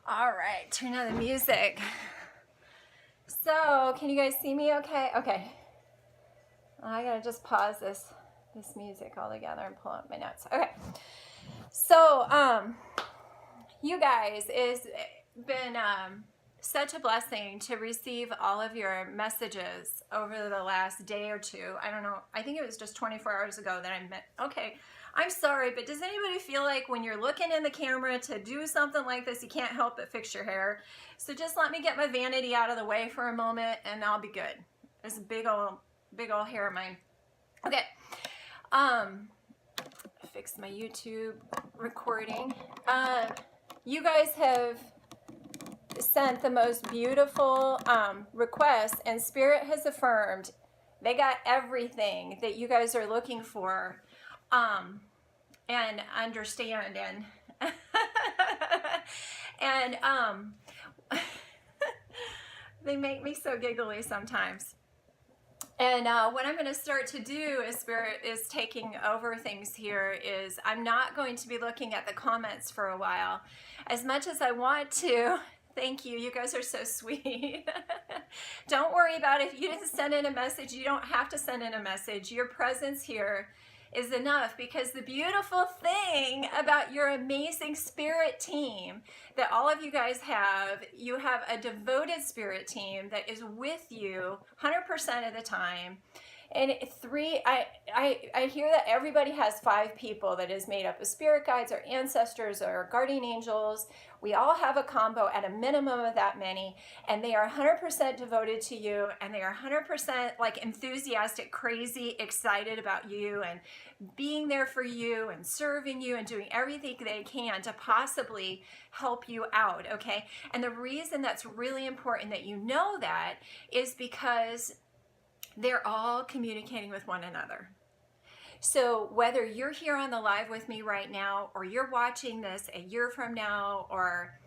All right, turn on the music. So, can you guys see me okay? Okay. I gotta just pause this music altogether and pull up my notes. Okay. So, you guys, it's been such a blessing to receive all of your messages over the last day or two. I don't know. I think it was just 24 hours ago that I met. Okay. I'm sorry, but does anybody feel like when you're looking in the camera to do something like this, you can't help but fix your hair? So just let me get my vanity out of the way for a moment and I'll be good. There's a big old hair of mine. Okay. Fix my YouTube recording. You guys have sent the most beautiful requests, and Spirit has affirmed they got everything that you guys are looking for and understand and and they make me so giggly sometimes. And what I'm going to start to do as Spirit is taking over things here is I'm not going to be looking at the comments for a while. As much as I want to, thank you. You guys are so sweet. Don't worry about it. If you didn't send in a message, you don't have to send in a message. Your presence here is enough, because the beautiful thing about your amazing Spirit team that all of you guys have, you have a devoted Spirit team that is with you 100% of the time. And I hear that everybody has 5 people that is made up of spirit guides or ancestors or guardian angels. We all have a combo at a minimum of that many, and they are 100% devoted to you, and they are 100% like enthusiastic, crazy, excited about you and being there for you and serving you and doing everything they can to possibly help you out, okay? And the reason that's really important that you know that is because they're all communicating with one another. So whether you're here on the live with me right now, or you're watching this a year from now, or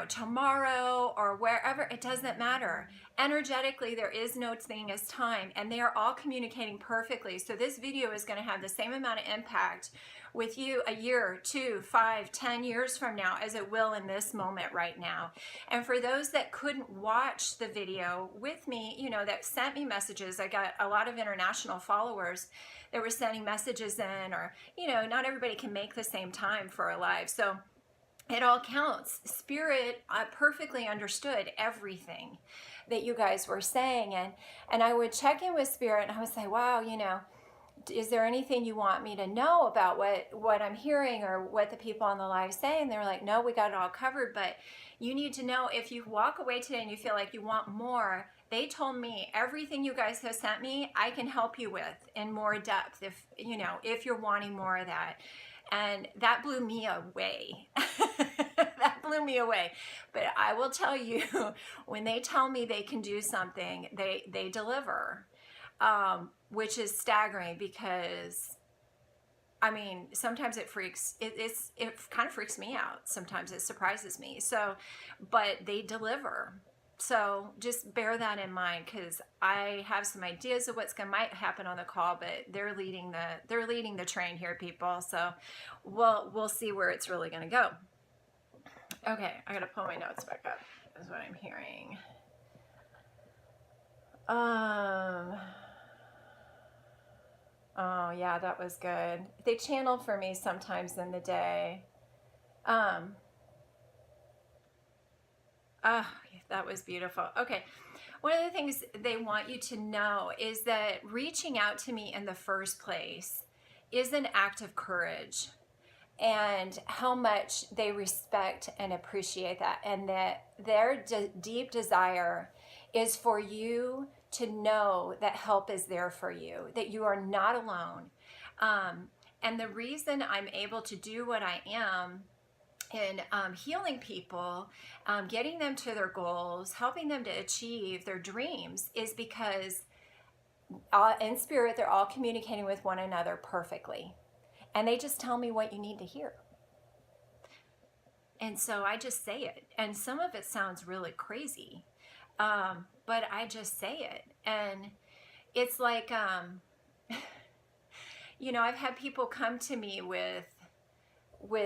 tomorrow, or wherever, it doesn't matter. Energetically, there is no thing as time, and they are all communicating perfectly. So this video is going to have the same amount of impact with you a year, 2, 5, 10 years from now as it will in this moment right now. And for those that couldn't watch the video with me, that sent me messages, I got a lot of international followers that were sending messages in, or, not everybody can make the same time for a live. So it all counts. Spirit perfectly understood everything that you guys were saying. And I would check in with Spirit and I would say, wow, is there anything you want me to know about what I'm hearing or what the people on the live say? And they were like, no, we got it all covered, but you need to know, if you walk away today and you feel like you want more, they told me everything you guys have sent me, I can help you with in more depth if you're wanting more of that. And that blew me away. That blew me away. But I will tell you, when they tell me they can do something, they deliver. Which is staggering, because sometimes it kind of freaks me out. Sometimes it surprises me. So, but they deliver. So just bear that in mind, because I have some ideas of might happen on the call, but they're leading the train here, people. So we'll see where it's really going to go. Okay, I got to pull my notes back up. Is what I'm hearing. Oh yeah, that was good. They channel for me sometimes in the day. That was beautiful. Okay. One of the things they want you to know is that reaching out to me in the first place is an act of courage, and how much they respect and appreciate that, and that their deep desire is for you to know that help is there for you, that you are not alone. And the reason I'm able to do what I am in healing people, getting them to their goals, helping them to achieve their dreams, is because in spirit, they're all communicating with one another perfectly. And they just tell me what you need to hear. And so I just say it. And some of it sounds really crazy, but I just say it. And it's like, I've had people come to me with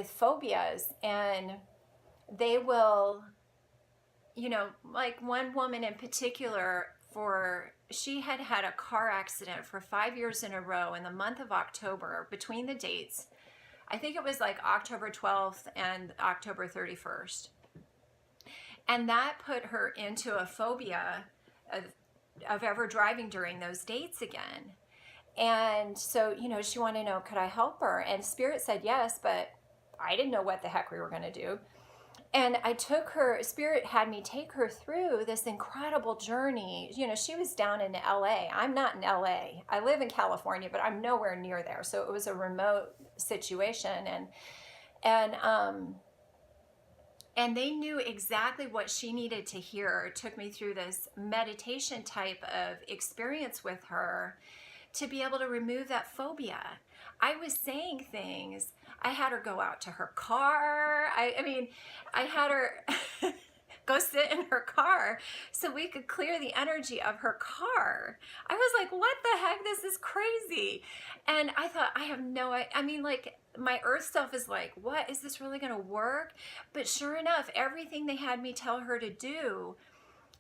phobias, and they will, you know, like one woman in particular, she had had a car accident for 5 years in a row in the month of October between the dates. I think it was like October 12th and October 31st. And that put her into a phobia of ever driving during those dates again. And so, you know, she wanted to know, could I help her? And Spirit said yes, but I didn't know what the heck we were going to do. And I took her, Spirit had me take her through this incredible journey. You know, she was down in LA. I'm not in LA. I live in California, but I'm nowhere near there. So it was a remote situation. And they knew exactly what she needed to hear. It took me through this meditation type of experience with her to be able to remove that phobia. I was saying things. I had her go out to her car. I had her go sit in her car so we could clear the energy of her car. I was like, what the heck? This is crazy. And I thought, like my earth self is like, what? Is this really going to work? But sure enough, everything they had me tell her to do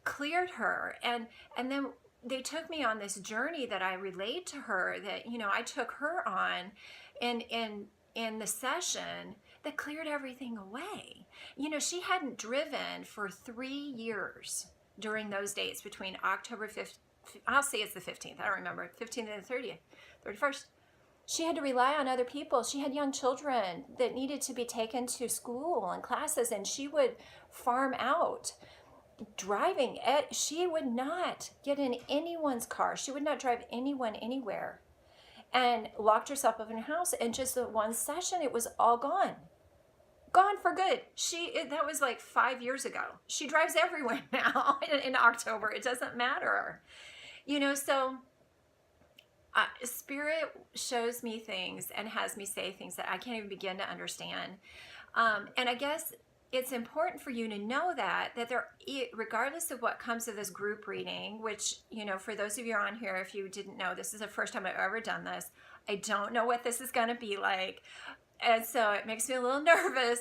cleared her. And then they took me on this journey that I relayed to her that, you know, I took her on in the session that cleared everything away. You know, she hadn't driven for 3 years during those dates between October 5th, I'll say it's the 15th, I don't remember, 15th and the 30th, 31st. She had to rely on other people. She had young children that needed to be taken to school and classes, and she would farm out driving. She would not get in anyone's car. She would not drive anyone anywhere, and locked herself up in her house. And just the one session, it was all gone for good. That was like 5 years ago. She drives everywhere now in October. It doesn't matter, you know. So Spirit shows me things and has me say things that I can't even begin to understand. And I guess it's important for you to know that there, regardless of what comes of this group reading, which, you know, for those of you on here, if you didn't know, this is the first time I've ever done this. I don't know what this is going to be like. And so it makes me a little nervous,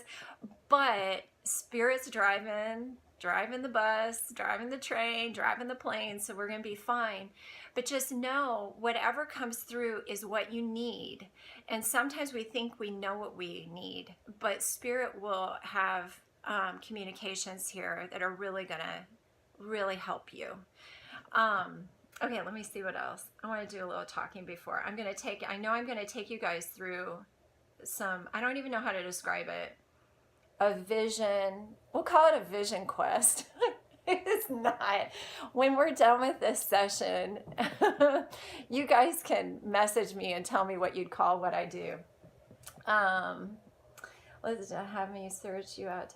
but Spirit's driving the bus, driving the train, driving the plane. So we're going to be fine. But just know whatever comes through is what you need. And sometimes we think we know what we need, but Spirit will have communications here that are really going to really help you. Okay, let me see what else. I want to do a little talking before. I know I'm going to take you guys through some, I don't even know how to describe it, a vision. We'll call it a vision quest. It's not. When we're done with this session, you guys can message me and tell me what you'd call what I do. Let's have me search you out.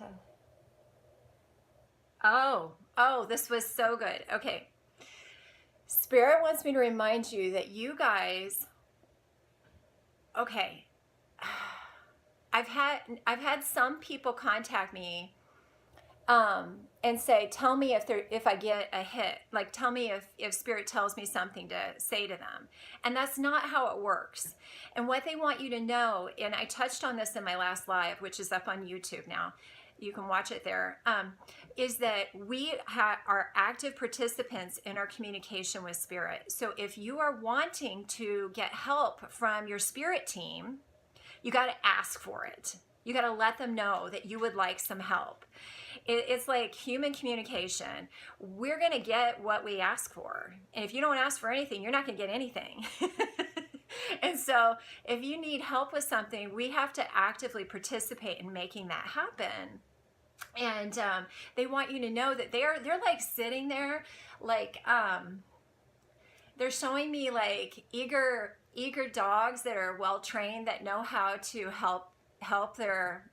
Oh, this was so good. Okay. Spirit wants me to remind you that you guys, okay, I've had some people contact me and say, tell me if I get a hit, like tell me if Spirit tells me something to say to them. And that's not how it works. And what they want you to know, and I touched on this in my last live, which is up on YouTube now, you can watch it there, is that we are active participants in our communication with Spirit. So if you are wanting to get help from your Spirit team, you got to ask for it. You got to let them know that you would like some help. It's like human communication. We're going to get what we ask for. And if you don't ask for anything, you're not going to get anything. And so if you need help with something, we have to actively participate in making that happen. And they want you to know that they're like sitting there, like they're showing me like eager dogs that are well trained, that know how to help their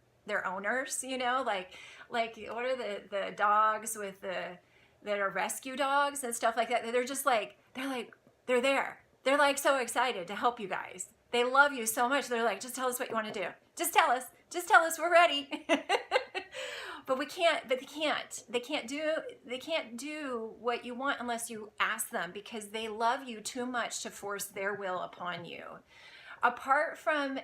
owners, you know, like what are the dogs with that are rescue dogs and stuff like that. They're just like, they're there. They're like so excited to help you guys. They love you so much. They're like, just tell us what you want to do. Just tell us, we're ready. But they can't do what you want unless you ask them, because they love you too much to force their will upon you. apart from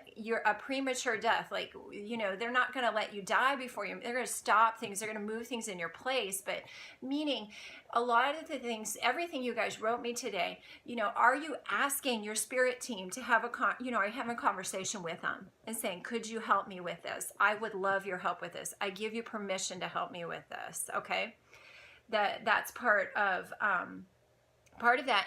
a premature death, like, you know, they're not going to let you die before you, they're going to stop things, they're going to move things in your place. But meaning a lot of the things, everything you guys wrote me today, you know, are you asking your spirit team to have you know, are you having a conversation with them and saying, could you help me with this? I would love your help with this. I give you permission to help me with this. Okay. That's part of that.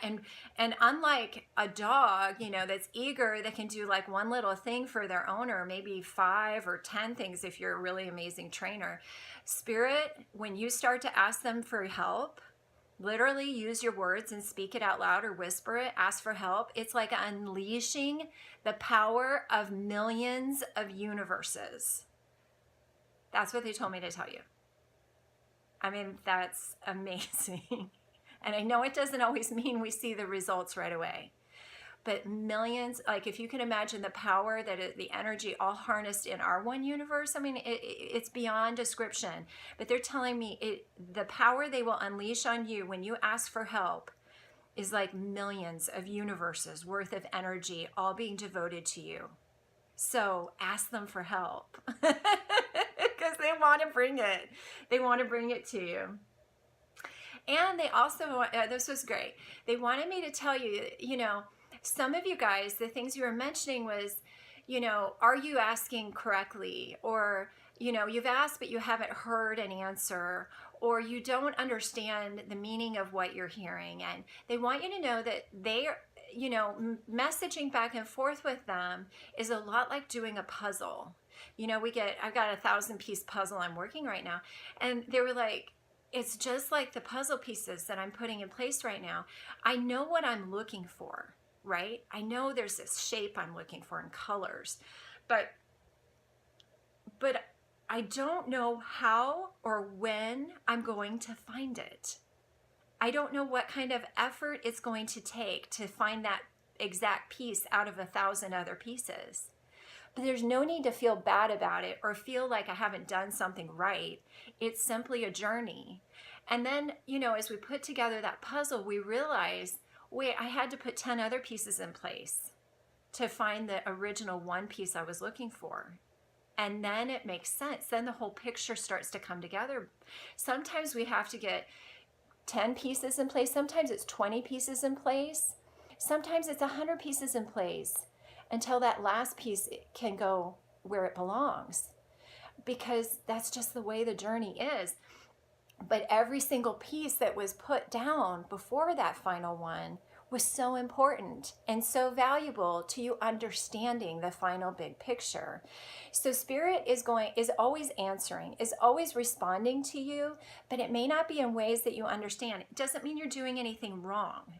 And unlike a dog, you know, that's eager, that can do like one little thing for their owner, maybe 5 or 10 things if you're a really amazing trainer. Spirit, when you start to ask them for help, literally use your words and speak it out loud or whisper it, ask for help. It's like unleashing the power of millions of universes. That's what they told me to tell you. I mean, that's amazing. And I know it doesn't always mean we see the results right away, but millions, like if you can imagine the power that the energy all harnessed in our one universe, I mean, it's beyond description. But they're telling me the power they will unleash on you when you ask for help is like millions of universes worth of energy all being devoted to you. So ask them for help because they want to bring it. They want to bring it to you. And they also, this was great. They wanted me to tell you, you know, some of you guys, the things you were mentioning was, you know, are you asking correctly? Or, you know, you've asked, but you haven't heard an answer, or you don't understand the meaning of what you're hearing. And they want you to know that they are, you know, messaging back and forth with them is a lot like doing a puzzle. You know, I've got a 1,000-piece puzzle I'm working right now. And they were like, it's just like the puzzle pieces that I'm putting in place right now. I know what I'm looking for, right? I know there's this shape I'm looking for in colors, but I don't know how or when I'm going to find it. I don't know what kind of effort it's going to take to find that exact piece out of 1,000 other pieces. But there's no need to feel bad about it or feel like I haven't done something right. It's simply a journey. And then, you know, as we put together that puzzle, we realize, wait, I had to put 10 other pieces in place to find the original one piece I was looking for. And then it makes sense. Then the whole picture starts to come together. Sometimes we have to get 10 pieces in place. Sometimes it's 20 pieces in place. Sometimes it's 100 pieces in place until that last piece can go where it belongs, because that's just the way the journey is. But every single piece that was put down before that final one was so important and so valuable to you understanding the final big picture. So Spirit is always answering, is always responding to you, but it may not be in ways that you understand. It doesn't mean you're doing anything wrong.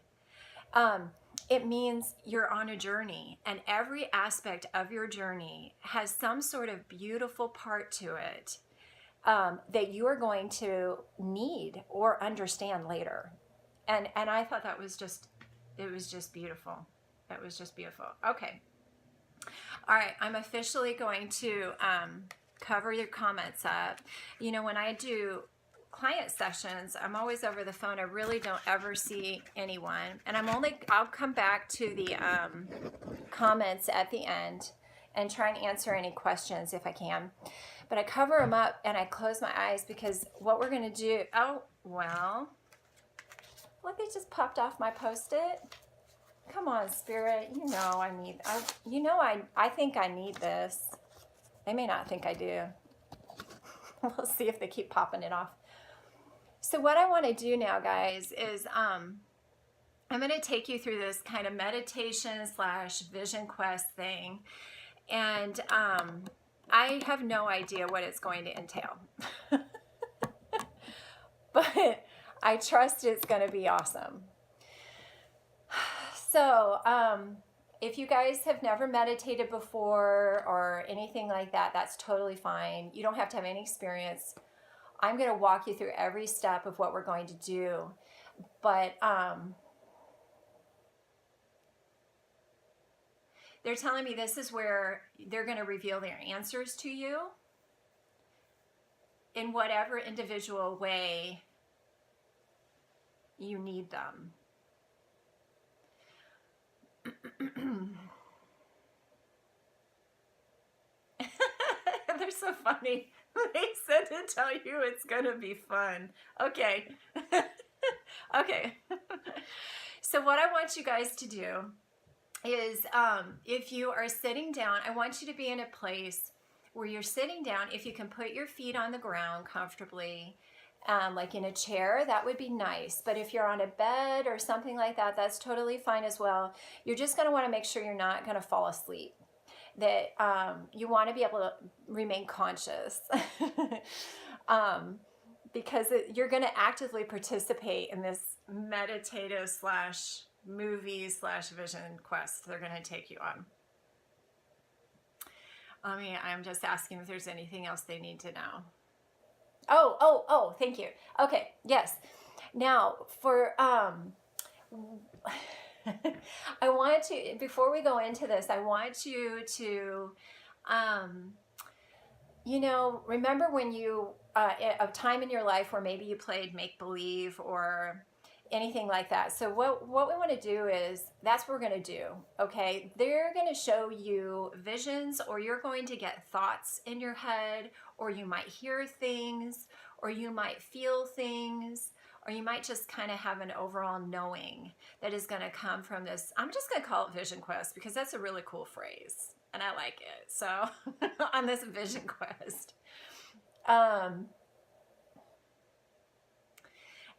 It means you're on a journey, and every aspect of your journey has some sort of beautiful part to it that you are going to need or understand later. And I thought it was just beautiful. It was just beautiful. Okay. All right. I'm officially going to cover your comments up. You know, when I do client sessions, I'm always over the phone. I really don't ever see anyone. And I'll come back to the comments at the end and try and answer any questions if I can. But I cover them up and I close my eyes, because what we're going to do, oh, well, look, it just popped off my Post-it. Come on, Spirit. You know I think I need this. They may not think I do. We'll see if they keep popping it off. So what I want to do now, guys, is I'm going to take you through this kind of meditation / vision quest thing. And I have no idea what it's going to entail. But I trust it's going to be awesome. So if you guys have never meditated before or anything like that, that's totally fine. You don't have to have any experience. I'm going to walk you through every step of what we're going to do. But they're telling me this is where they're going to reveal their answers to you in whatever individual way you need them. They're so funny. They said to tell you it's going to be fun. Okay. Okay. So what I want you guys to do is if you are sitting down, I want you to be in a place where you're sitting down. If you can put your feet on the ground comfortably, like in a chair, that would be nice. But if you're on a bed or something like that, that's totally fine as well. You're just going to want to make sure you're not going to fall asleep, that you want to be able to remain conscious. Because you're going to actively participate in this meditative slash movie slash vision quest they're going to take you on. I'm just asking if there's anything else they need to know. Oh, thank you. Okay, yes. Now, for, I want to, before we go into this, I want you to, remember when you, a time in your life where maybe you played make-believe or anything like that. So what we want to do is, that's what we're going to do, okay? They're going to show you visions, or you're going to get thoughts in your head, or you might hear things, or you might feel things, or you might just kind of have an overall knowing that is going to come from this. I'm just going to call it Vision Quest because that's a really cool phrase and I like it. So on this Vision Quest.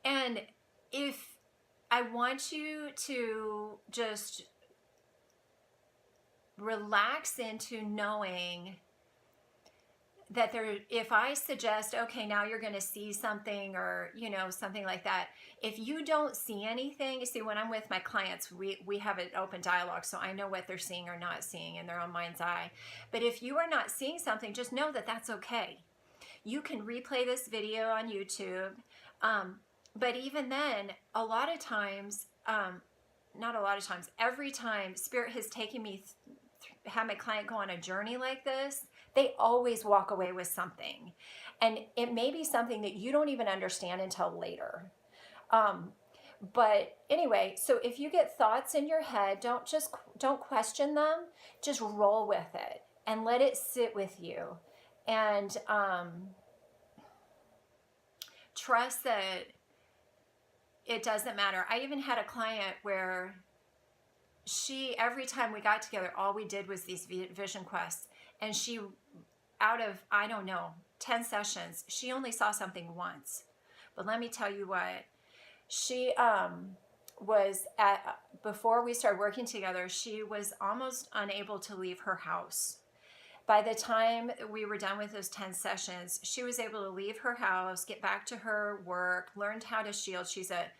And if I want you to just relax into knowing that if I suggest, okay, now you're going to see something, or, something like that. If you don't see anything, you see, when I'm with my clients, we have an open dialogue, so I know what they're seeing or not seeing in their own mind's eye. But if you are not seeing something, just know that that's okay. You can replay this video on YouTube. But even then, a lot of times, not a lot of times, every time Spirit has taken me, had my client go on a journey like this, they always walk away with something. And it may be something that you don't even understand until later. But anyway, so if you get thoughts in your head, don't question them, just roll with it and let it sit with you. And trust that it doesn't matter. I even had a client where every time we got together, all we did was these vision quests. And she, out of, 10 sessions, she only saw something once. But let me tell you what, she was before we started working together, she was almost unable to leave her house. By the time we were done with those 10 sessions, she was able to leave her house, get back to her work, learned how to shield. She's a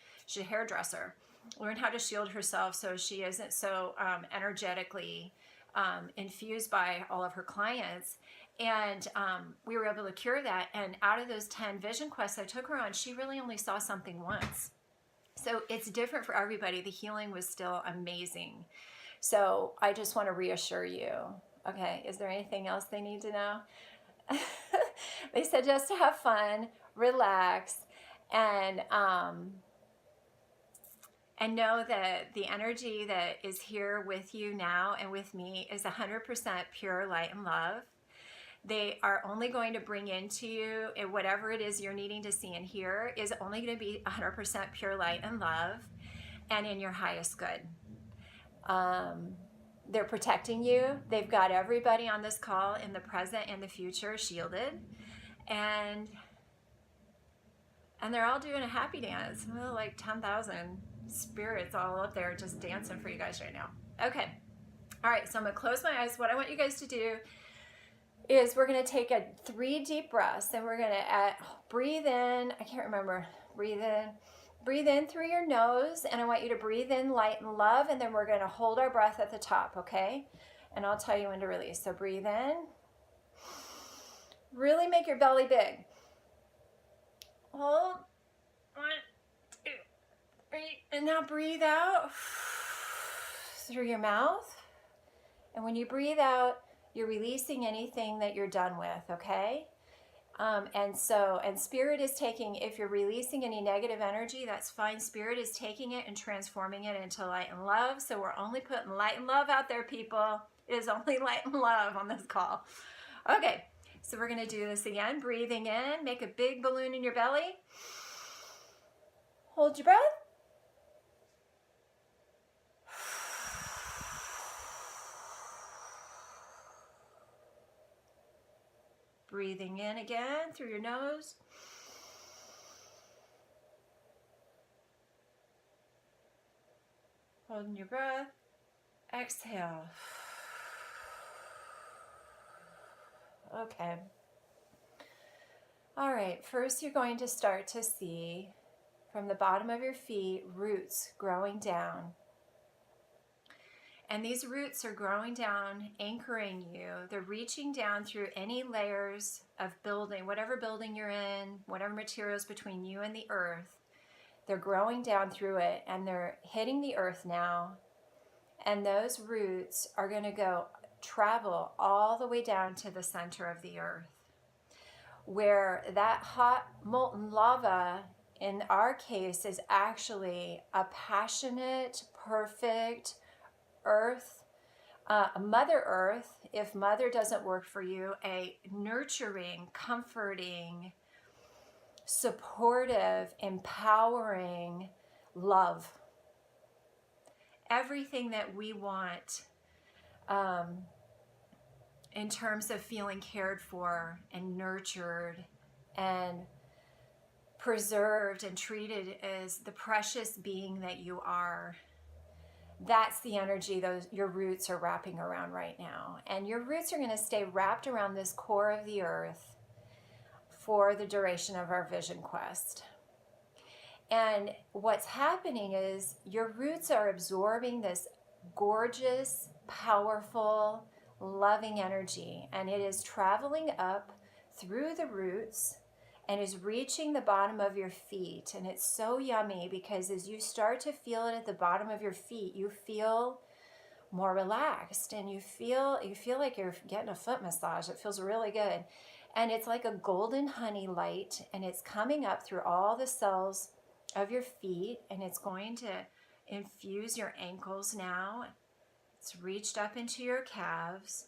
hairdresser. Learned how to shield herself so she isn't so energetically infused by all of her clients. And we were able to cure that. And out of those 10 vision quests I took her on, she really only saw something once. So it's different for everybody. The healing was still amazing. So I just want to reassure you. Okay, is there anything else they need to know? They said just to have fun, relax, and know that the energy that is here with you now and with me is 100% pure light and love. They are only going to bring into you, and whatever it is you're needing to see and hear is only going to be 100% pure light and love and in your highest good. They're protecting you. They've got everybody on this call in the present and the future shielded. And they're all doing a happy dance. Well, like 10,000 spirits all up there just dancing for you guys right now. Okay. All right, so I'm going to close my eyes. What I want you guys to do is we're going to take 3 deep breaths, and we're going to breathe in. I can't remember. Breathe in. Breathe in through your nose, and I want you to breathe in light and love, and then we're going to hold our breath at the top, okay? And I'll tell you when to release. So breathe in. Really make your belly big. Hold. 1, 2, 3. And now breathe out through your mouth. And when you breathe out, you're releasing anything that you're done with, okay? And Spirit is taking, if you're releasing any negative energy, that's fine. Spirit is taking it and transforming it into light and love. So we're only putting light and love out there, people. It is only light and love on this call. Okay, So we're going to do this again. Breathing in, make a big balloon in your belly. Hold your breath. Breathing in again through your nose. Holding your breath. Exhale. Okay. All right, first you're going to start to see from the bottom of your feet roots growing down. And these roots are growing down, anchoring you. They're reaching down through any layers of building, whatever building you're in, whatever materials between you and the earth. They're growing down through it and they're hitting the earth now. And those roots are going to travel all the way down to the center of the earth, where that hot molten lava in our case is actually a passionate, perfect earth, Mother Earth. If Mother doesn't work for you, a nurturing, comforting, supportive, empowering love. Everything that we want in terms of feeling cared for and nurtured and preserved and treated as the precious being that you are. That's the energy your roots are wrapping around right now. And your roots are going to stay wrapped around this core of the earth for the duration of our vision quest. And what's happening is your roots are absorbing this gorgeous, powerful, loving energy, and it is traveling up through the roots and is reaching the bottom of your feet. And it's so yummy because as you start to feel it at the bottom of your feet, you feel more relaxed and you feel like you're getting a foot massage. It feels really good. And it's like a golden honey light, and it's coming up through all the cells of your feet, and it's going to infuse your ankles now. It's reached up into your calves.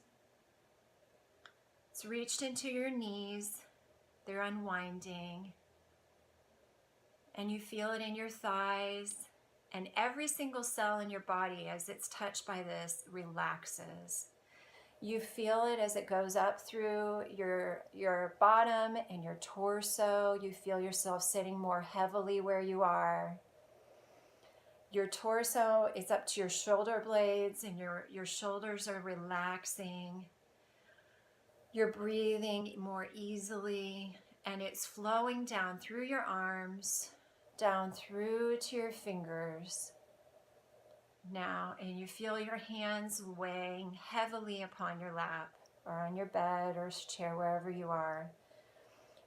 It's reached into your knees. They're unwinding. And you feel it in your thighs, and every single cell in your body as it's touched by this relaxes. You feel it as it goes up through your bottom and your torso. You feel yourself sitting more heavily where you are. Your torso is up to your shoulder blades, and your shoulders are relaxing. You're breathing more easily, and it's flowing down through your arms, down through to your fingers. Now, and you feel your hands weighing heavily upon your lap or on your bed or chair, wherever you are.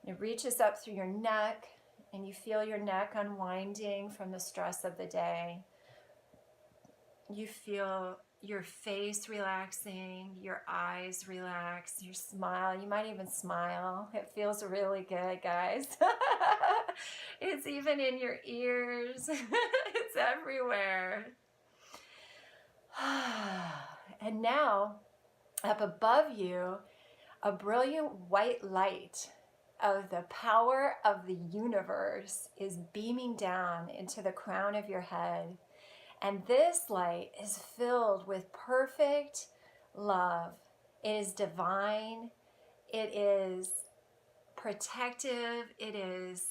It reaches up through your neck, and you feel your neck unwinding from the stress of the day. You feel your face relaxing, your eyes relax, your smile. You might even smile. It feels really good, guys. It's even in your ears. It's everywhere. And now, up above you, a brilliant white light of the power of the universe is beaming down into the crown of your head. And this light is filled with perfect love. It is divine. It is protective. It is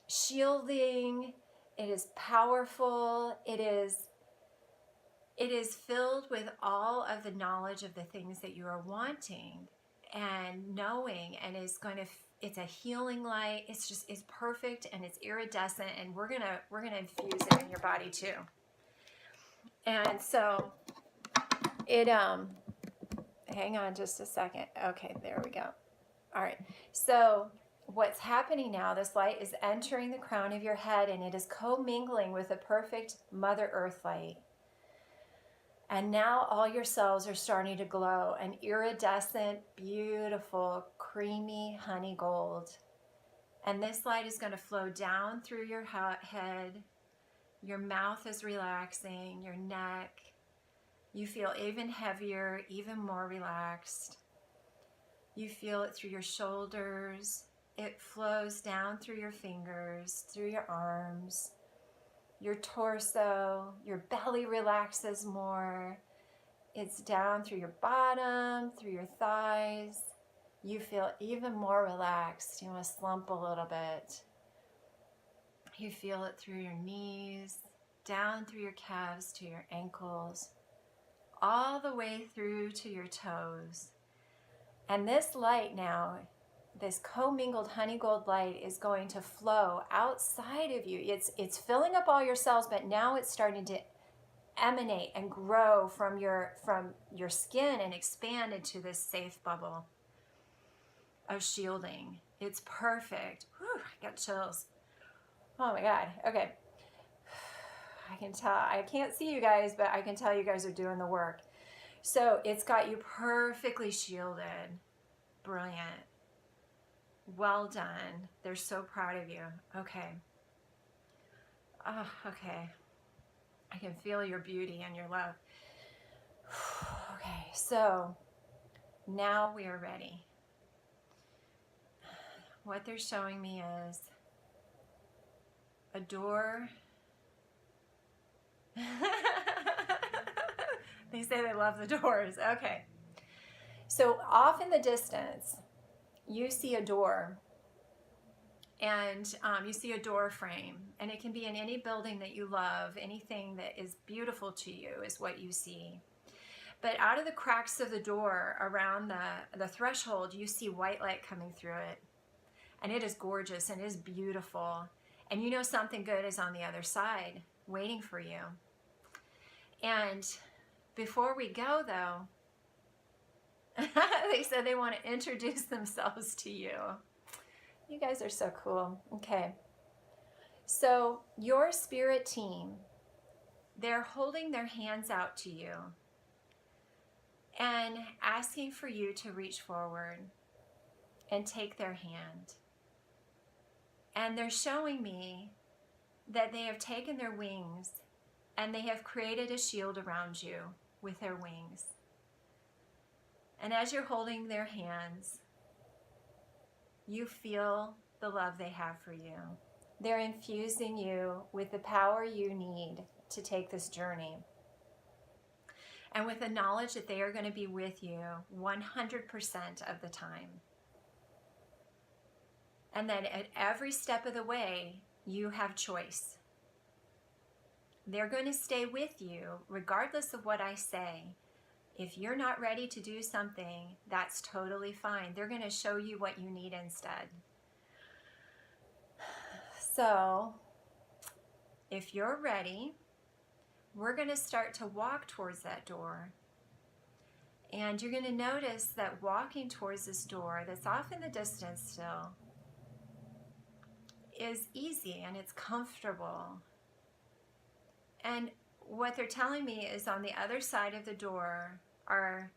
shielding. It is powerful. It is filled with all of the knowledge of the things that you are wanting and knowing, and it's a healing light. It's perfect, and it's iridescent, and we're gonna infuse it in your body too. And so hang on just a second. Okay, there we go. All right. So what's happening now, this light is entering the crown of your head, and it is commingling with the perfect Mother Earth light. And now all your cells are starting to glow an iridescent, beautiful, creamy honey gold. And this light is going to flow down through your head. Your mouth is relaxing, your neck. You feel even heavier, even more relaxed. You feel it through your shoulders. It flows down through your fingers, through your arms, your torso. Your belly relaxes more. It's down through your bottom, through your thighs. You feel even more relaxed. You want to slump a little bit. You feel it through your knees, down through your calves to your ankles, all the way through to your toes. And this light now, this commingled honey gold light, is going to flow outside of you. It's filling up all your cells, but now it's starting to emanate and grow from your skin and expand into this safe bubble of shielding. It's perfect. Whew, I got chills. Oh my God. Okay. I can tell, I can't see you guys, but I can tell you guys are doing the work. So it's got you perfectly shielded. Brilliant. Well done. They're so proud of you. Okay. Oh, okay. I can feel your beauty and your love. Okay, so now we are ready. What they're showing me is a door. They say they love the doors. Okay. So off in the distance, you see a door, and you see a door frame, and it can be in any building that you love. Anything that is beautiful to you is what you see. But out of the cracks of the door around the threshold, you see white light coming through it. And it is gorgeous and it is beautiful. And you know something good is on the other side waiting for you. And before we go, though, they said they want to introduce themselves to you. You guys are so cool. Okay. So your spirit team, they're holding their hands out to you and asking for you to reach forward and take their hand. And they're showing me that they have taken their wings and they have created a shield around you with their wings. And as you're holding their hands, you feel the love they have for you. They're infusing you with the power you need to take this journey. And with the knowledge that they are going to be with you 100% of the time. And then at every step of the way, you have choice. They're going to stay with you regardless of what I say. If you're not ready to do something, that's totally fine. They're going to show you what you need instead. So, if you're ready, we're going to start to walk towards that door. And you're going to notice that walking towards this door that's off in the distance still is easy and it's comfortable. And what they're telling me is on the other side of the door are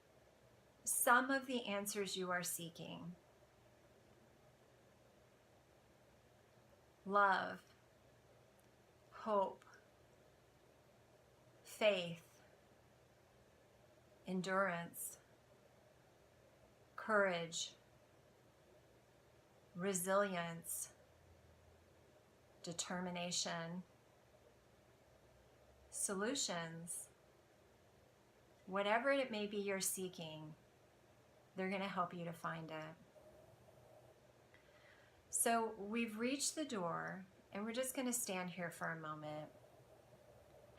some of the answers you are seeking. Love, hope, faith, endurance, courage, resilience, determination, solutions. Whatever it may be you're seeking, they're going to help you to find it. So we've reached the door, and we're just going to stand here for a moment.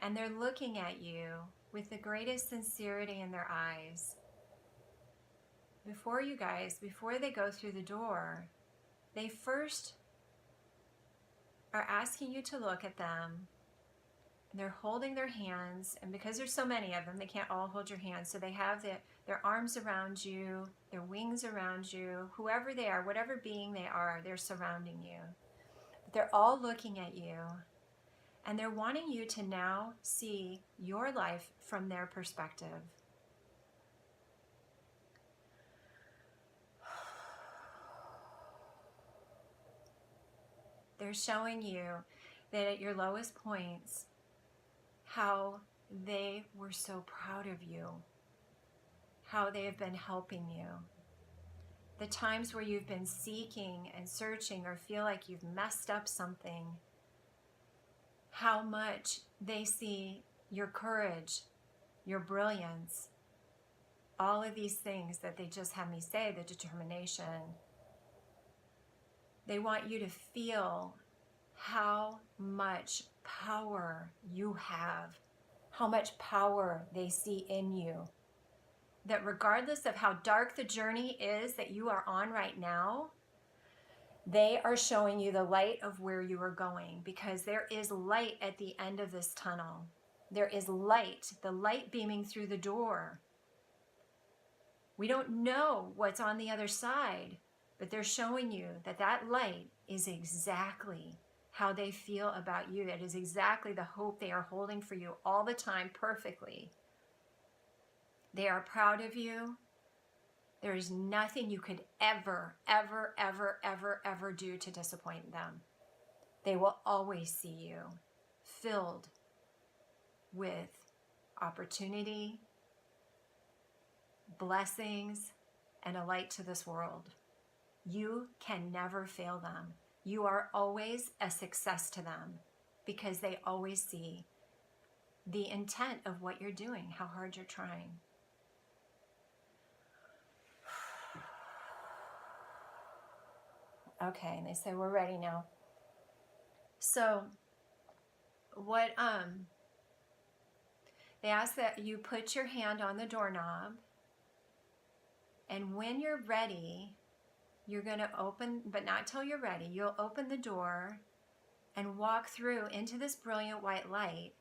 And they're looking at you with the greatest sincerity in their eyes. Before they go through the door, they first are asking you to look at them. They're holding their hands, and because there's so many of them, they can't all hold your hands. So they have their arms around you, their wings around you, whoever they are, whatever being they are, they're surrounding you. But they're all looking at you, and they're wanting you to now see your life from their perspective. They're showing you that at your lowest points, how they were so proud of you, how they have been helping you, the times where you've been seeking and searching or feel like you've messed up something, how much they see your courage, your brilliance, all of these things that they just had me say, the determination. They want you to feel how much power you have, how much power they see in you. That regardless of how dark the journey is that you are on right now, they are showing you the light of where you are going, because there is light at the end of this tunnel. There is light, the light beaming through the door. We don't know what's on the other side, but they're showing you that that light is exactly how they feel about you. That is exactly the hope they are holding for you all the time, perfectly. They are proud of you. There is nothing you could ever, ever, ever, ever, ever do to disappoint them. They will always see you filled with opportunity, blessings, and a light to this world. You can never fail them. You are always a success to them, because they always see the intent of what you're doing, how hard you're trying. Okay, and they say, we're ready now. So what they ask that you put your hand on the doorknob, and when you're ready, you're going to open, but not till you're ready, you'll open the door and walk through into this brilliant white light.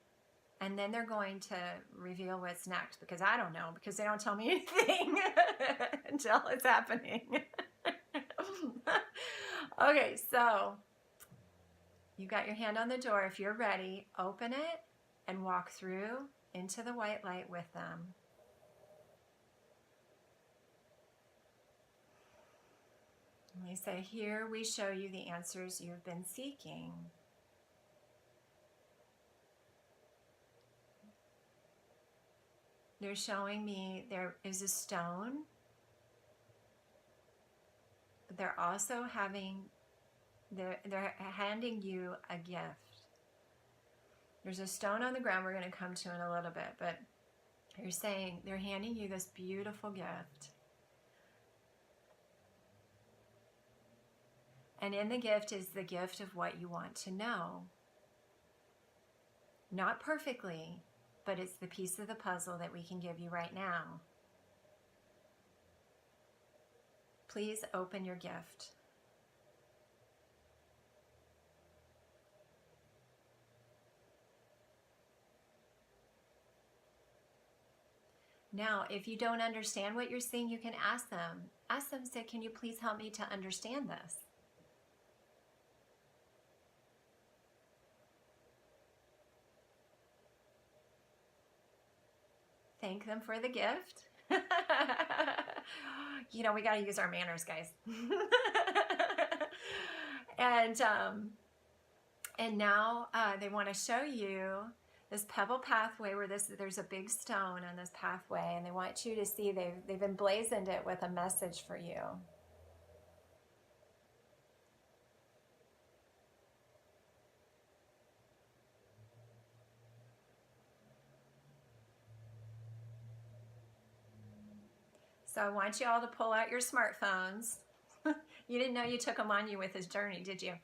And then they're going to reveal what's next, because I don't know, because they don't tell me anything until it's happening. Okay, so you got your hand on the door. If you're ready, open it and walk through into the white light with them. And they say, here we show you the answers you've been seeking. They're showing me there is a stone, but they're also they're handing you a gift. There's a stone on the ground we're going to come to in a little bit, but they're saying they're handing you this beautiful gift. And in the gift is the gift of what you want to know. Not perfectly, but it's the piece of the puzzle that we can give you right now. Please open your gift. Now, if you don't understand what you're seeing, you can ask them. Ask them, say, can you please help me to understand this? Thank them for the gift. You know, we got to use our manners, guys. And now they want to show you this pebble pathway where there's a big stone on this pathway, and they want you to see they've emblazoned it with a message for you. So I want you all to pull out your smartphones. You didn't know you took them on you with this journey, did you?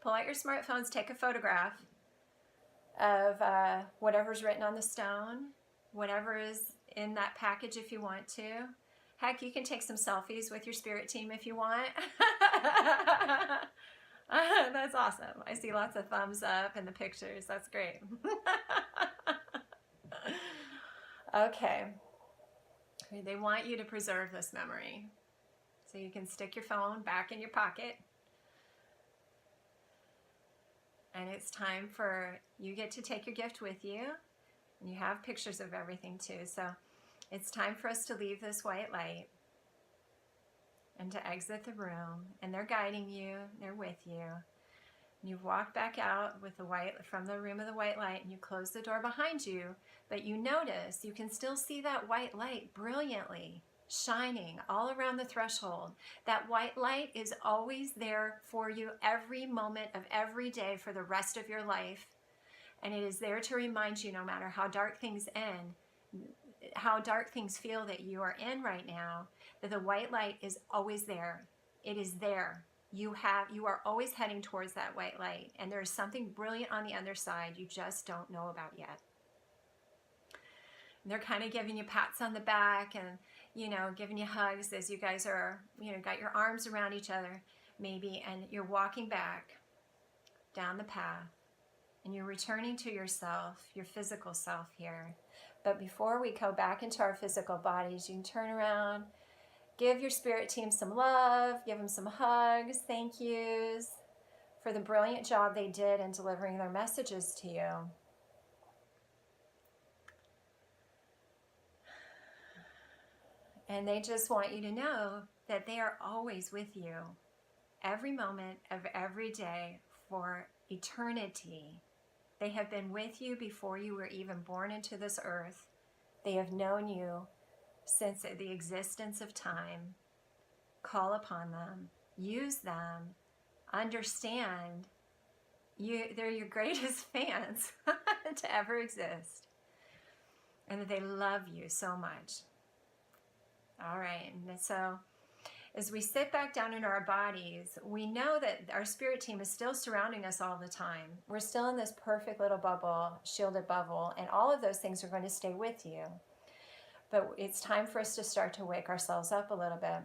Pull out your smartphones, take a photograph of whatever's written on the stone, whatever is in that package if you want to. Heck, you can take some selfies with your spirit team if you want. That's awesome. I see lots of thumbs up in the pictures. That's great. Okay. They want you to preserve this memory. So you can stick your phone back in your pocket. And it's time for, you get to take your gift with you. And you have pictures of everything too. So it's time for us to leave this white light and to exit the room. And they're guiding you, they're with you. And you walk back out with from the room of the white light, and you close the door behind you, but you notice you can still see that white light brilliantly. shining all around the threshold. That white light is always there for you every moment of every day for the rest of your life. And it is there to remind you, no matter how dark things feel that you are in right now, that the white light is always there. It is there. You are always heading towards that white light, and there's something brilliant on the other side you just don't know about yet. And they're kind of giving you pats on the back and, giving you hugs as you guys are, got your arms around each other maybe, and you're walking back down the path, and you're returning to yourself, your physical self here. But before we go back into our physical bodies, you can turn around, give your spirit team some love, give them some hugs, thank yous for the brilliant job they did in delivering their messages to you. And they just want you to know that they are always with you, every moment of every day for eternity. They have been with you before you were even born into this earth. They have known you since the existence of time. Call upon them, use them, understand. They're your greatest fans to ever exist, and that they love you so much. All right, and so as we sit back down in our bodies, we know that our spirit team is still surrounding us all the time. We're still in this perfect little bubble, shielded bubble, and all of those things are going to stay with you. But it's time for us to start to wake ourselves up a little bit.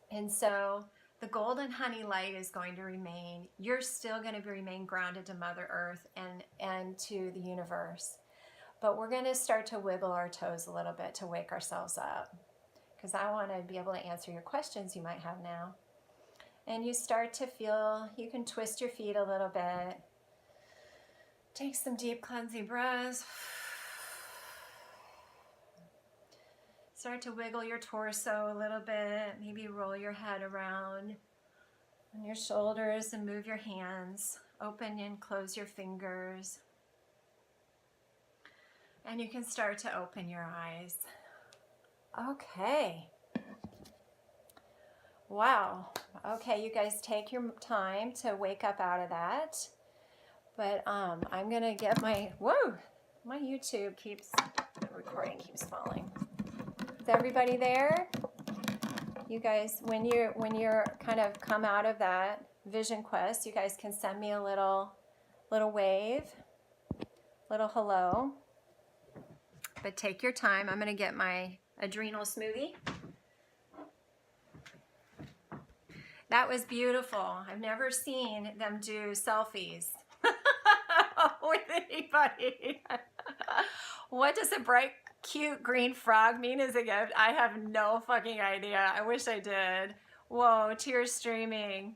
And so the golden honey light is going to remain. You're still going to remain grounded to Mother Earth and to the universe. But we're going to start to wiggle our toes a little bit to wake ourselves up, because I want to be able to answer your questions you might have now. And you start to feel, you can twist your feet a little bit. Take some deep cleansing breaths. Start to wiggle your torso a little bit. Maybe roll your head around on your shoulders and move your hands. Open and close your fingers. And you can start to open your eyes. Okay. Wow. Okay, you guys take your time to wake up out of that. But I'm going to get my YouTube the recording keeps falling. Is everybody there? You guys, when you're kind of come out of that vision quest, you guys can send me a little wave, little hello. But take your time. I'm going to get my adrenal smoothie. That was beautiful. I've never seen them do selfies with anybody. What does a bright, cute green frog mean as a gift? I have no fucking idea. I wish I did. Whoa, tears streaming.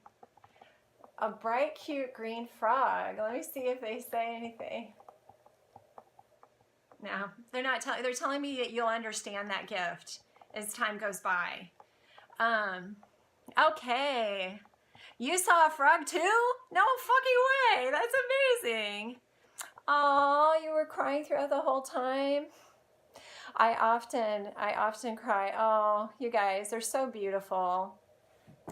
A bright, cute green frog. Let me see if they say anything. No, they're not telling. They're telling me that you'll understand that gift as time goes by. Okay. You saw a frog too? No fucking way. That's amazing. Oh, you were crying throughout the whole time. I often cry. Oh, you guys are so beautiful.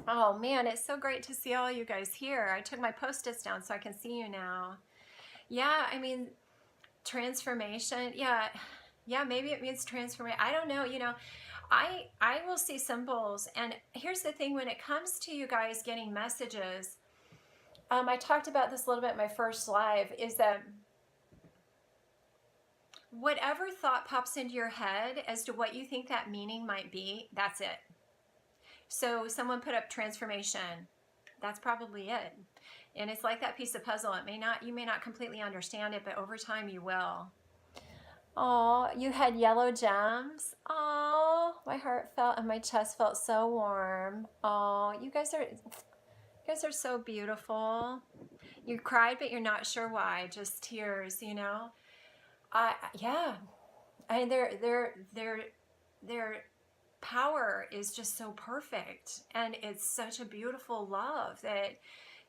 Oh man, it's so great to see all you guys here. I took my Post-its down so I can see you now. Yeah, I mean, transformation. Yeah, maybe it means transformation. I don't know, I will see symbols. And here's the thing, when it comes to you guys getting messages, I talked about this a little bit in my first live, is that whatever thought pops into your head as to what you think that meaning might be, that's it. So someone put up transformation. That's probably it. And it's like that piece of puzzle. You may not completely understand it, but over time you will. Oh, you had yellow gems. Oh, my heart felt and my chest felt so warm. Oh, you guys are so beautiful. You cried, but you're not sure why. Just tears, Yeah. And their power is just so perfect, and it's such a beautiful love that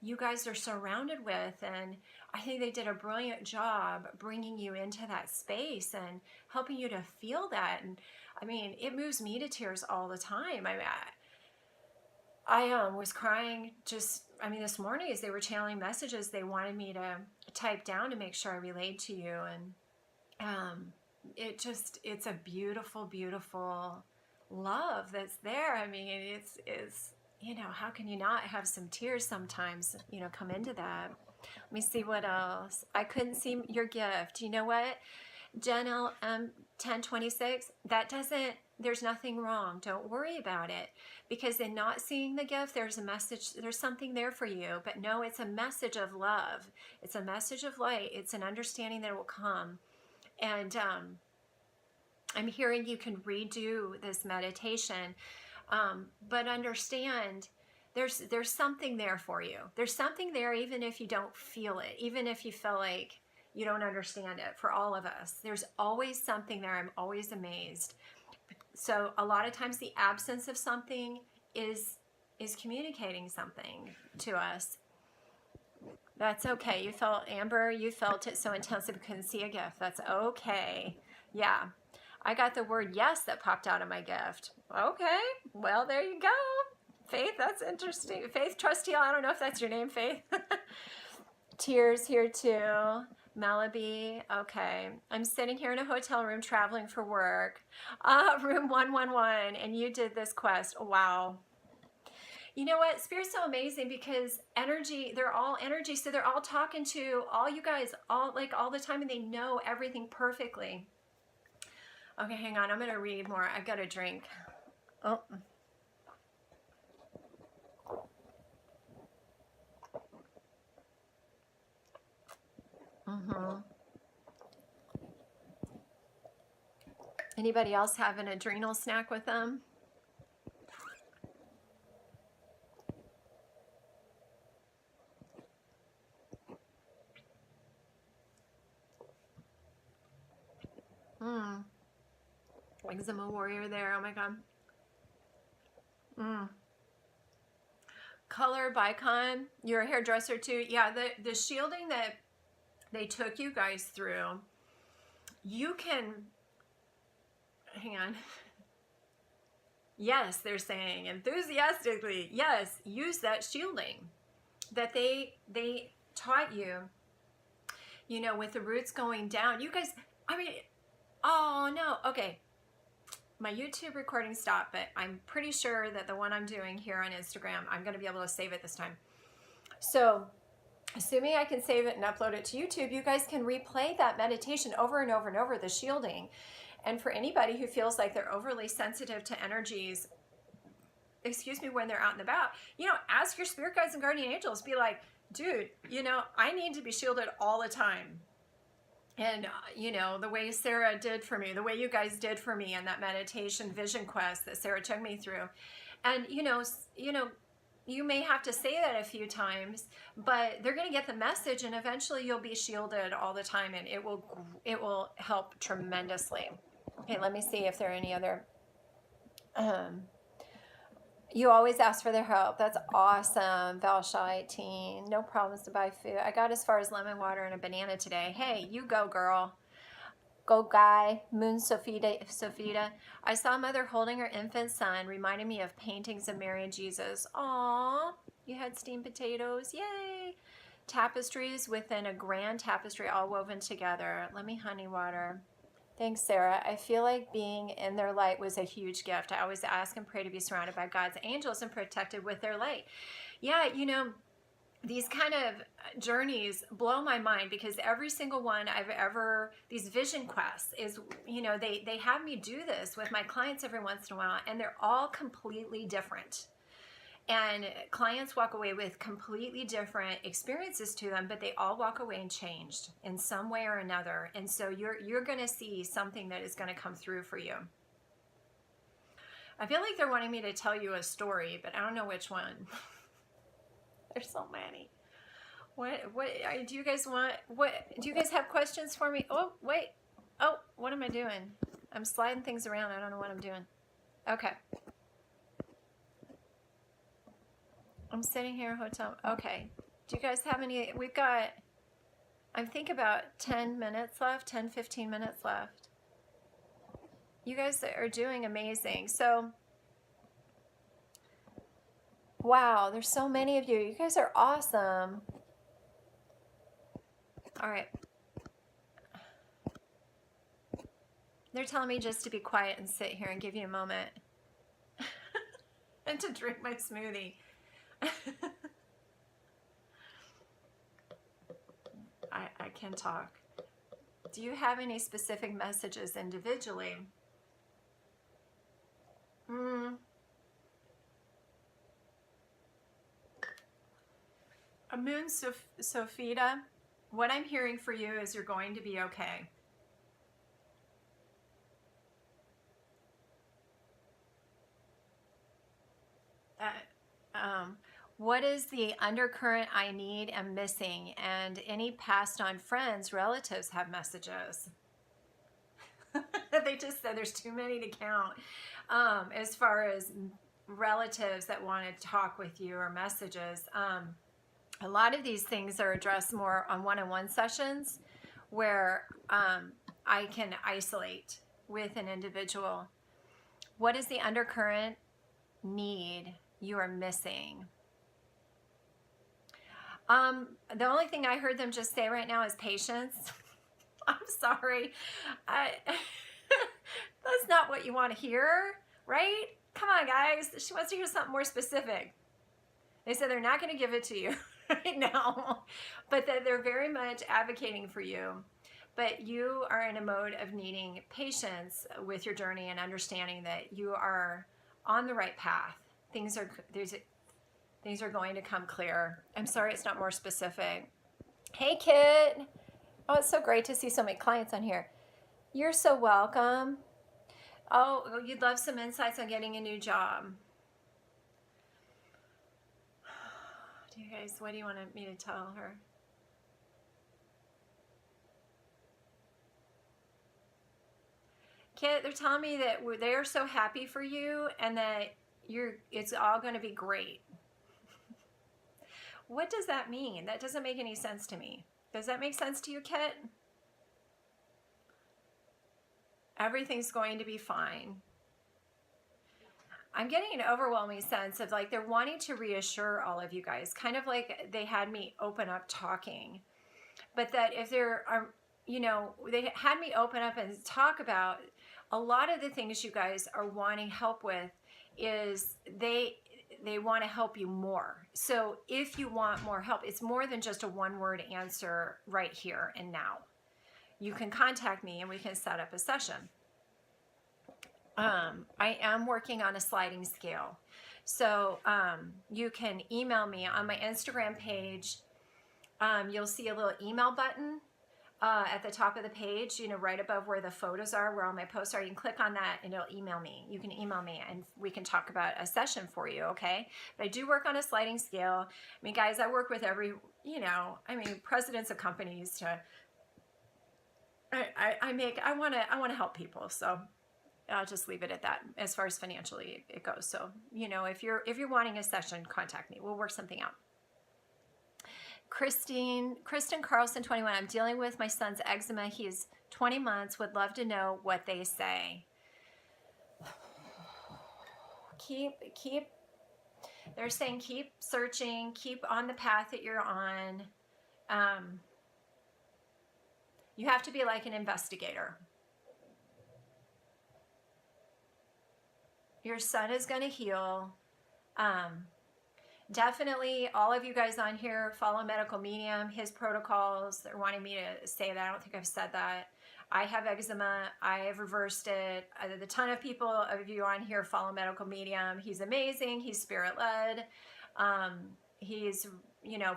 you guys are surrounded with. And I think they did a brilliant job bringing you into that space and helping you to feel that. And I mean, it moves me to tears all the time. I was crying just, I mean, this morning as they were channeling messages they wanted me to type down to make sure I relayed to you. And it's a beautiful, beautiful love that's there. I mean, it's, you know, how can you not have some tears sometimes, you know, come into that? Let me see what else. I couldn't see your gift. You know what? Jen 1026, that doesn't, there's nothing wrong. Don't worry about it, because in not seeing the gift, there's a message, there's something there for you. But no, it's a message of love. It's a message of light. It's an understanding that it will come. And I'm hearing you can redo this meditation, but understand there's something there for you. There's something there even if you don't feel it, even if you feel like you don't understand it. For all of us, there's always something there. I'm always amazed. So a lot of times the absence of something is communicating something to us. That's okay. You felt, Amber, you felt it so intensely you couldn't see a gift. That's okay. Yeah. I got the word yes that popped out of my gift. Okay. Well, there you go. Faith, that's interesting. Faith Trusteal, I don't know if that's your name, Faith. Tears here too. Malaby, okay. I'm sitting here in a hotel room traveling for work. Room 111, and you did this quest. Wow. You know what? Spirit's so amazing because energy, they're all energy. So they're all talking to all you guys all the time, and they know everything perfectly. Okay, hang on. I'm going to read more. I've got a drink. Oh. Anybody else have an adrenal snack with them? Eczema warrior there. Oh my God. Color Bicon, you're a hairdresser too. Yeah, the shielding that they took you guys through, you can, hang on. Yes, they're saying enthusiastically, yes, use that shielding that they taught you, you know, with the roots going down. You guys, I mean, oh no, okay. My YouTube recording stopped, but I'm pretty sure that the one I'm doing here on Instagram, I'm going to be able to save it this time. So assuming I can save it and upload it to YouTube, you guys can replay that meditation over and over and over, the shielding. And for anybody who feels like they're overly sensitive to energies, excuse me, when they're out and about, you know, ask your spirit guides and guardian angels, be like, dude, you know, I need to be shielded all the time. And, you know, the way Sarah did for me, the way you guys did for me in that meditation vision quest that Sarah took me through. And, you know, you may have to say that a few times, but they're going to get the message, and eventually you'll be shielded all the time, and it will help tremendously. Okay, let me see if there are any other. You always ask for their help. That's awesome, Valsha 18. No problems to buy food. I got as far as lemon water and a banana today. Hey, you go, girl. Go, guy. Moon Sofita. I saw a mother holding her infant son, reminding me of paintings of Mary and Jesus. Aww. You had steamed potatoes. Yay. Tapestries within a grand tapestry all woven together. Let me honey water. Thanks, Sarah. I feel like being in their light was a huge gift. I always ask and pray to be surrounded by God's angels and protected with their light. Yeah, you know, these kind of journeys blow my mind, because every single one I've ever, these vision quests is, you know, they have me do this with my clients every once in a while, and they're all completely different. And clients walk away with completely different experiences to them, but they all walk away and changed in some way or another. And so you're going to see something that is going to come through for you. I feel like they're wanting me to tell you a story, but I don't know which one. There's so many. What do you guys want? What do you guys have questions for me? Oh, wait. Oh, what am I doing? I'm sliding things around. I don't know what I'm doing. Okay. I'm sitting here in a hotel. Okay. Do you guys have any? We've got, I think about 10 minutes left, 10, 15 minutes left. You guys are doing amazing. So, wow, there's so many of you. You guys are awesome. All right. They're telling me just to be quiet and sit here and give you a moment and to drink my smoothie. I can talk. Do you have any specific messages individually? Moon Sophita, what I'm hearing for you is you're going to be okay. What is the undercurrent I need and missing? And any passed on friends, relatives have messages. They just said there's too many to count. As far as relatives that want to talk with you or messages, a lot of these things are addressed more on one-on-one sessions where I can isolate with an individual. What is the undercurrent need you are missing? The only thing I heard them just say right now is patience. I'm sorry. That's not what you want to hear, right? Come on, guys. She wants to hear something more specific. They said they're not going to give it to you right now, but that they're very much advocating for you. But you are in a mode of needing patience with your journey and understanding that you are on the right path. Things are going to come clear. I'm sorry it's not more specific. Hey, Kit. Oh, it's so great to see so many clients on here. You're so welcome. Oh, you'd love some insights on getting a new job. Do you guys, what do you want me to tell her? Kit, they're telling me that they are so happy for you and that it's all going to be great. What does that mean? That doesn't make any sense to me. Does that make sense to you, Kit? Everything's going to be fine. I'm getting an overwhelming sense of like they're wanting to reassure all of you guys, kind of like they had me open up talking. But that if there are, they had me open up and talk about a lot of the things you guys are wanting help with is they want to help you more. So if you want more help, it's more than just a one-word answer right here and now. You can contact me and we can set up a session. I am working on a sliding scale. So you can email me on my Instagram page. You'll see a little email button at the top of the page, right above where the photos are, where all my posts are. You can click on that and it'll email me. You can email me and we can talk about a session for you, okay? But I do work on a sliding scale. I mean, guys, I work with every, presidents of companies to, I want to help people. So I'll just leave it at that as far as financially it goes. So, if you're wanting a session, contact me. We'll work something out. Kristen Carlson, 21. I'm dealing with my son's eczema. He's 20 months. Would love to know what they say. They're saying keep searching, keep on the path that you're on. You have to be like an investigator. Your son is going to heal. Definitely all of you guys on here follow Medical Medium, his protocols. They're wanting me to say that. I don't think I've said that. I have eczema. I have reversed it. The ton of people of you on here follow Medical Medium. He's amazing. He's spirit-led. He's,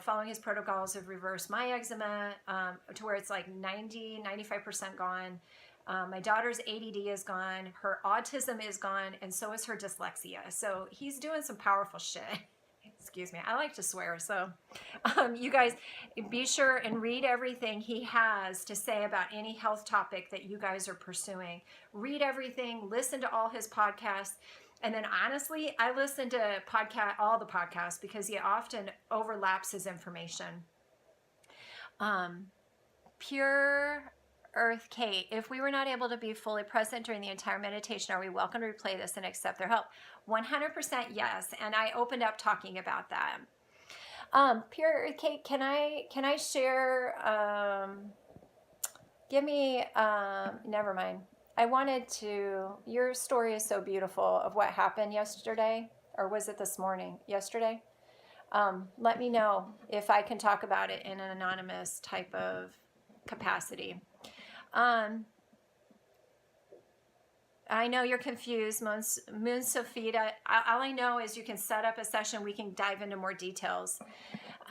following his protocols have reversed my eczema to where it's like 95% gone. My daughter's ADD is gone. Her autism is gone. And so is her dyslexia. So he's doing some powerful shit. Excuse me, I like to swear, so you guys be sure and read everything he has to say about any health topic that you guys are pursuing. Read everything, listen to all his podcasts. And then honestly, I listen to all the podcasts because he often overlaps his information. Pure Earth Kate, if we were not able to be fully present during the entire meditation, are we welcome to replay this and accept their help? 100% yes. And I opened up talking about that. Pure Earth Kate, can I share? Give me. Never mind. I wanted to. Your story is so beautiful of what happened yesterday, or was it this morning? Yesterday. Let me know if I can talk about it in an anonymous type of capacity. I know you're confused, Moon Sofita. All I know is you can set up a session. We can dive into more details.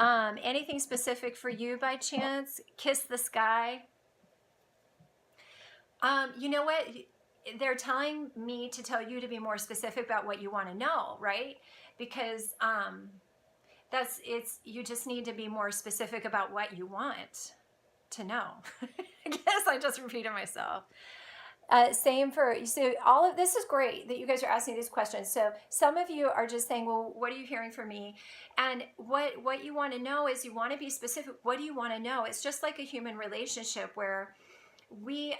Anything specific for you by chance? Kiss the sky. You know what? They're telling me to tell you to be more specific about what you want to know, right? Because you just need to be more specific about what you want to know. I guess I just repeated myself. Same for, so all of this is great that you guys are asking these questions. So some of you are just saying, well, what are you hearing from me? And what you want to know is you want to be specific. What do you want to know? It's just like a human relationship where we,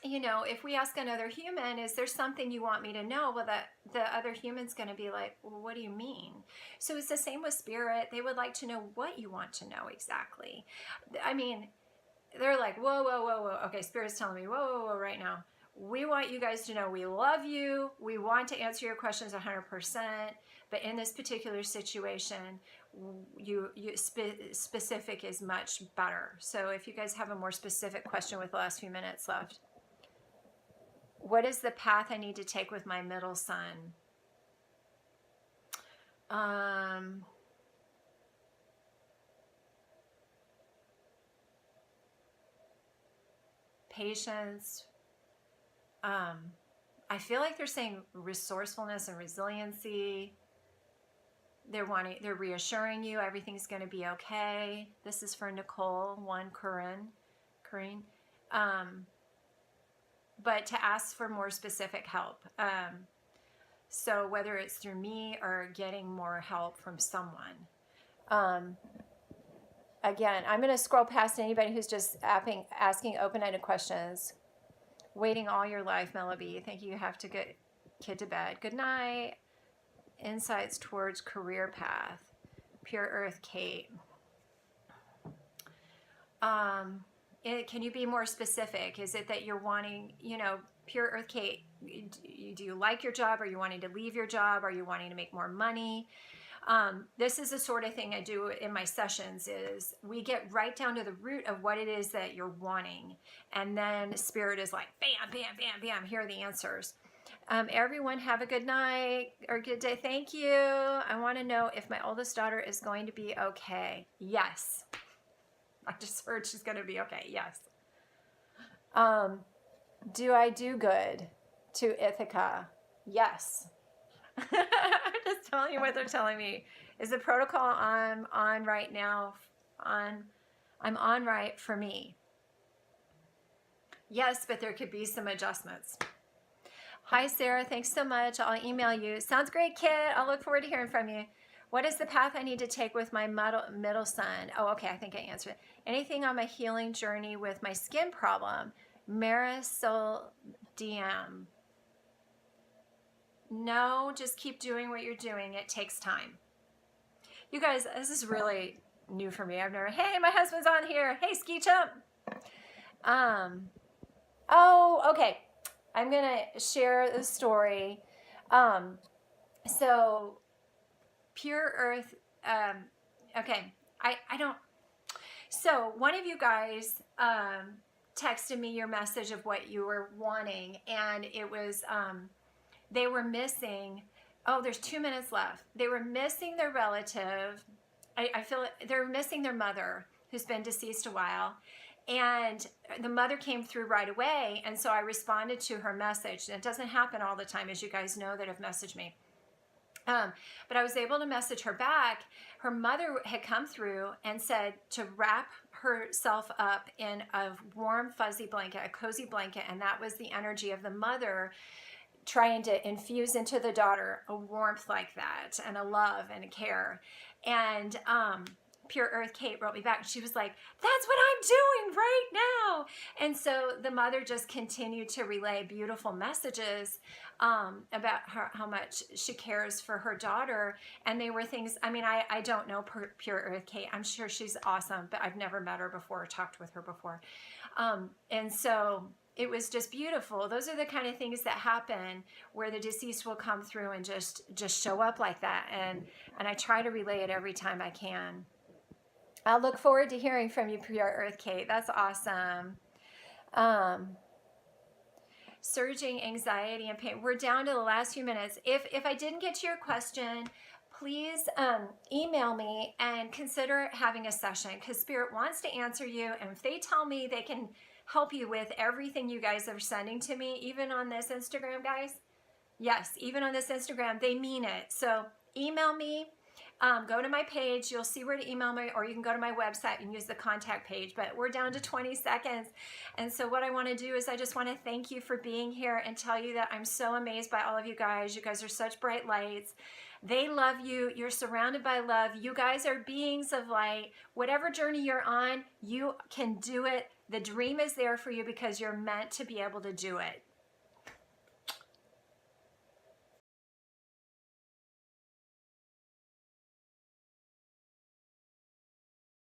if we ask another human, is there something you want me to know? Well, that the other human's going to be like, well, what do you mean? So it's the same with spirit. They would like to know what you want to know exactly. I mean, they're like, whoa, whoa, whoa, whoa. Okay, Spirit's telling me, whoa, whoa, whoa, right now. We want you guys to know we love you. We want to answer your questions 100%. But in this particular situation, specific is much better. So if you guys have a more specific question with the last few minutes left. What is the path I need to take with my middle son? Patience. I feel like they're saying resourcefulness and resiliency. They're reassuring you everything's going to be okay. This is for Nicole, Corinne. But to ask for more specific help. So whether it's through me or getting more help from someone. Again, I'm going to scroll past anybody who's just asking open-ended questions. Waiting all your life, Melody. Thank you. You have to get kid to bed. Good night. Insights towards career path. Pure Earth Kate. Can you be more specific? Is it that you're wanting, Pure Earth Kate, do you like your job? Are you wanting to leave your job? Are you wanting to make more money? This is the sort of thing I do in my sessions is we get right down to the root of what it is that you're wanting. And then Spirit is like, bam, bam, bam, bam, here are the answers. Everyone have a good night or good day. Thank you. I want to know if my oldest daughter is going to be okay. Yes. I just heard she's going to be okay. Yes. Do I do good to Ithaca? Yes. I'm just telling you what they're telling me. Is the protocol I'm on right now I'm on right for me? Yes, but there could be some adjustments. Hi, Sarah. Thanks so much. I'll email you. Sounds great, Kit. I'll look forward to hearing from you. What is the path I need to take with my middle son? Oh, okay. I think I answered it. Anything on my healing journey with my skin problem? Marisol DM. No, just keep doing what you're doing. It takes time. You guys, this is really new for me. I've never, hey, my husband's on here. Hey, Ski Chump. Oh, okay. I'm going to share the story. So Pure Earth, okay. I don't, so one of you guys, texted me your message of what you were wanting, and it was, they were missing, oh, there's 2 minutes left. They were missing their relative. I feel they're missing their mother, who's been deceased a while. And the mother came through right away. And so I responded to her message. And it doesn't happen all the time, as you guys know that have messaged me. But I was able to message her back. Her mother had come through and said to wrap herself up in a warm, fuzzy blanket, a cozy blanket. And that was the energy of the mother trying to infuse into the daughter a warmth like that and a love and a care. And Pure Earth Kate wrote me back. She was like, that's what I'm doing right now. And so the mother just continued to relay beautiful messages about how much she cares for her daughter. And they were things, I mean, I don't know Pure Earth Kate. I'm sure she's awesome, but I've never met her before or talked with her before. And so it was just beautiful. Those are the kind of things that happen where the deceased will come through and just show up like that. And I try to relay it every time I can. I'll look forward to hearing from you, Pure Earth Kate. That's awesome. Surging anxiety and pain. We're down to the last few minutes. If I didn't get to your question, please email me and consider having a session, because Spirit wants to answer you. And if they tell me they can help you with everything you guys are sending to me, even on this Instagram, guys, yes, even on this Instagram, they mean it. So email me. Go to my page, you'll see where to email me, or you can go to my website and use the contact page. But we're down to 20 seconds. And so what I want to do is I just want to thank you for being here and tell you that I'm so amazed by all of you guys. You guys are such bright lights. They love you. You're surrounded by love. You guys are beings of light. Whatever journey you're on, you can do it. The dream is there for you because you're meant to be able to do it.